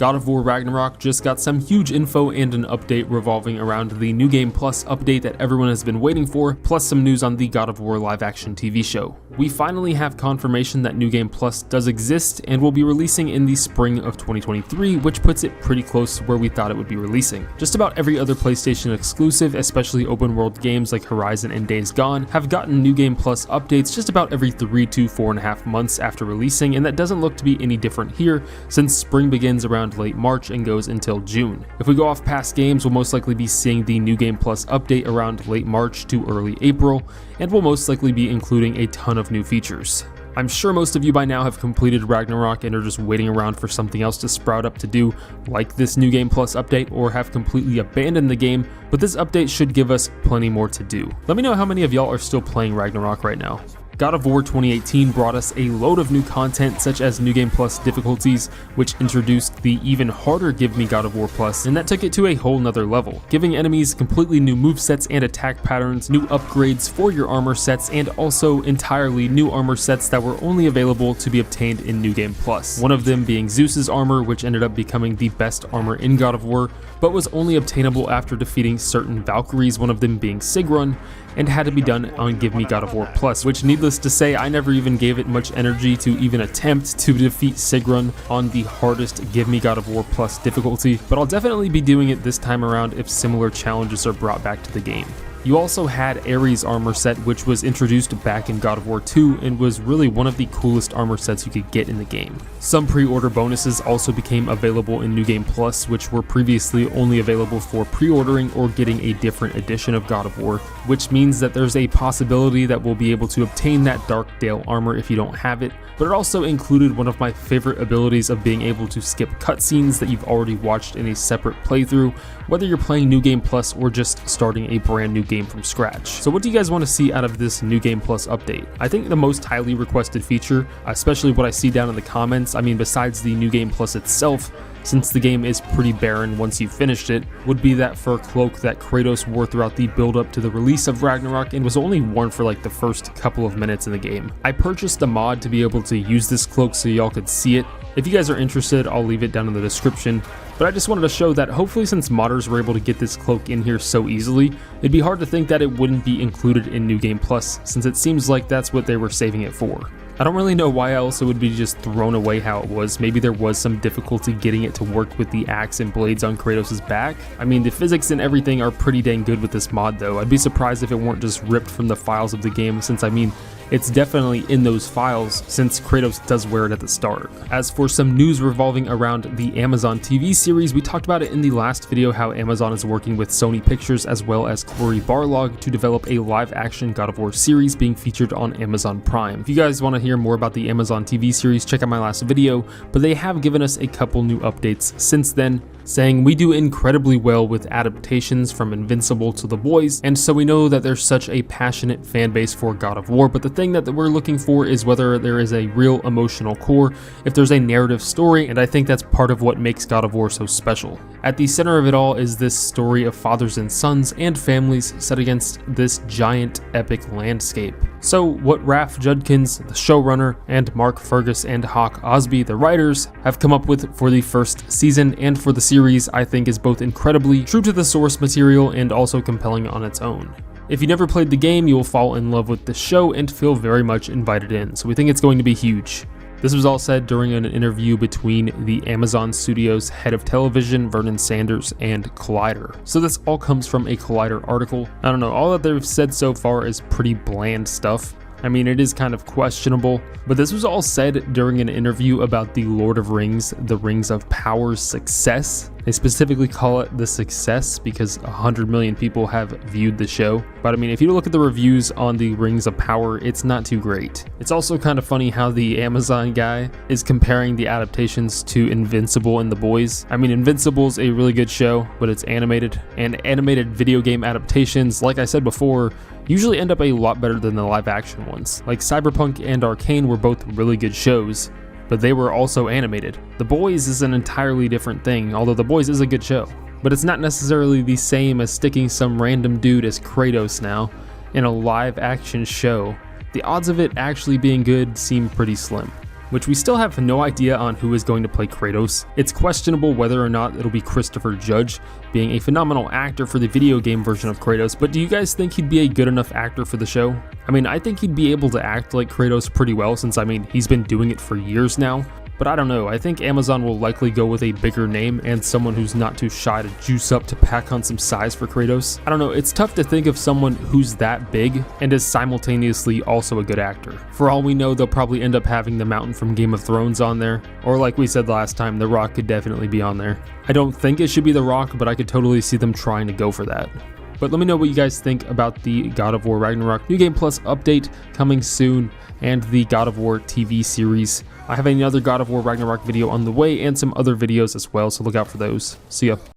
God of War Ragnarok just got some huge info and an update revolving around the New Game Plus update that everyone has been waiting for, plus some news on the God of War live action TV show. We finally have confirmation that New Game Plus does exist and will be releasing in the spring of 2023, which puts it pretty close to where we thought it would be releasing. Just about every other PlayStation exclusive, especially open world games like Horizon and Days Gone, have gotten New Game Plus updates just about every 3 to 4.5 months after releasing, and that doesn't look to be any different here, since spring begins around late March and goes until June. If we go off past games, we'll most likely be seeing the New Game Plus update around late March to early April, and will most likely be including a ton of new features. I'm sure most of you by now have completed Ragnarok and are just waiting around for something else to sprout up to do, like this New Game Plus update, or have completely abandoned the game, but this update should give us plenty more to do. Let me know how many of y'all are still playing Ragnarok right now. God of War 2018 brought us a load of new content such as New Game Plus difficulties, which introduced the even harder Give Me God of War Plus, and that took it to a whole nother level, giving enemies completely new movesets and attack patterns, new upgrades for your armor sets, and also entirely new armor sets that were only available to be obtained in New Game Plus. One of them being Zeus's armor, which ended up becoming the best armor in God of War, but was only obtainable after defeating certain Valkyries, one of them being Sigrun, and had to be done on Give Me God of War Plus, which needless to say, I never even gave it much energy to even attempt to defeat Sigrun on the hardest Give Me God of War Plus difficulty, but I'll definitely be doing it this time around if similar challenges are brought back to the game. You also had Ares' armor set, which was introduced back in God of War 2 and was really one of the coolest armor sets you could get in the game. Some pre-order bonuses also became available in New Game Plus, which were previously only available for pre-ordering or getting a different edition of God of War, which means that there's a possibility that we'll be able to obtain that Dark Dale armor if you don't have it, but it also included one of my favorite abilities of being able to skip cutscenes that you've already watched in a separate playthrough, whether you're playing New Game Plus or just starting a brand new game from scratch. So what do you guys want to see out of this New Game Plus update? I think the most highly requested feature, especially what I see down in the comments, I mean besides the New Game Plus itself, since the game is pretty barren once you've finished it, would be that fur cloak that Kratos wore throughout the build up to the release of Ragnarok and was only worn for like the first couple of minutes in the game. I purchased a mod to be able to use this cloak so y'all could see it. If you guys are interested, I'll leave it down in the description, but I just wanted to show that hopefully since modders were able to get this cloak in here so easily, it'd be hard to think that it wouldn't be included in New Game Plus, since it seems like that's what they were saving it for. I don't really know why else it would be just thrown away how it was. Maybe there was some difficulty getting it to work with the axe and blades on Kratos' back. I mean, the physics and everything are pretty dang good with this mod though. I'd be surprised if it weren't just ripped from the files of the game, since I mean, it's definitely in those files since Kratos does wear it at the start. As for some news revolving around the Amazon TV series, we talked about it in the last video how Amazon is working with Sony Pictures as well as Cory Barlog to develop a live-action God of War series being featured on Amazon Prime. If you guys want to hear more about the Amazon TV series, check out my last video, but they have given us a couple new updates since then, saying we do incredibly well with adaptations from Invincible to The Boys, and so we know that there's such a passionate fan base for God of War, but the thing that we're looking for is whether there is a real emotional core, if there's a narrative story, and I think that's part of what makes God of War so special. At the center of it all is this story of fathers and sons and families set against this giant epic landscape. So what Raph Judkins, the showrunner, and Mark Fergus and Hawk Osby, the writers, have come up with for the first season and for the series, I think is both incredibly true to the source material and also compelling on its own. If you never played the game, you will fall in love with the show and feel very much invited in, so we think it's going to be huge. This was all said during an interview between the Amazon Studios head of television, Vernon Sanders, and Collider. So this all comes from a Collider article. I don't know, all that they've said so far is pretty bland stuff. I mean, it is kind of questionable, but this was all said during an interview about the Lord of Rings, the Rings of Power's success. They specifically call it the success because 100 million people have viewed the show. But I mean, if you look at the reviews on the Rings of Power, it's not too great. It's also kind of funny how the Amazon guy is comparing the adaptations to Invincible and The Boys. I mean, Invincible's a really good show, but it's animated, and animated video game adaptations, like I said before, usually end up a lot better than the live action ones. Like Cyberpunk and Arcane were both really good shows, but they were also animated. The Boys is an entirely different thing, although The Boys is a good show. But it's not necessarily the same as sticking some random dude as Kratos now in a live action show. The odds of it actually being good seem pretty slim. which we still have no idea on who is going to play Kratos. It's questionable whether or not it'll be Christopher Judge, being a phenomenal actor for the video game version of Kratos, but do you guys think he'd be a good enough actor for the show? I mean, I think he'd be able to act like Kratos pretty well since, I mean, he's been doing it for years now. But I don't know, I think Amazon will likely go with a bigger name and someone who's not too shy to juice up to pack on some size for Kratos. I don't know, it's tough to think of someone who's that big and is simultaneously also a good actor. For all we know, they'll probably end up having the Mountain from Game of Thrones on there, or like we said last time, The Rock could definitely be on there. I don't think it should be The Rock, but I could totally see them trying to go for that. But let me know what you guys think about the God of War Ragnarok New Game Plus update coming soon and the God of War TV series. I have another God of War Ragnarok video on the way and some other videos as well, so look out for those. See ya.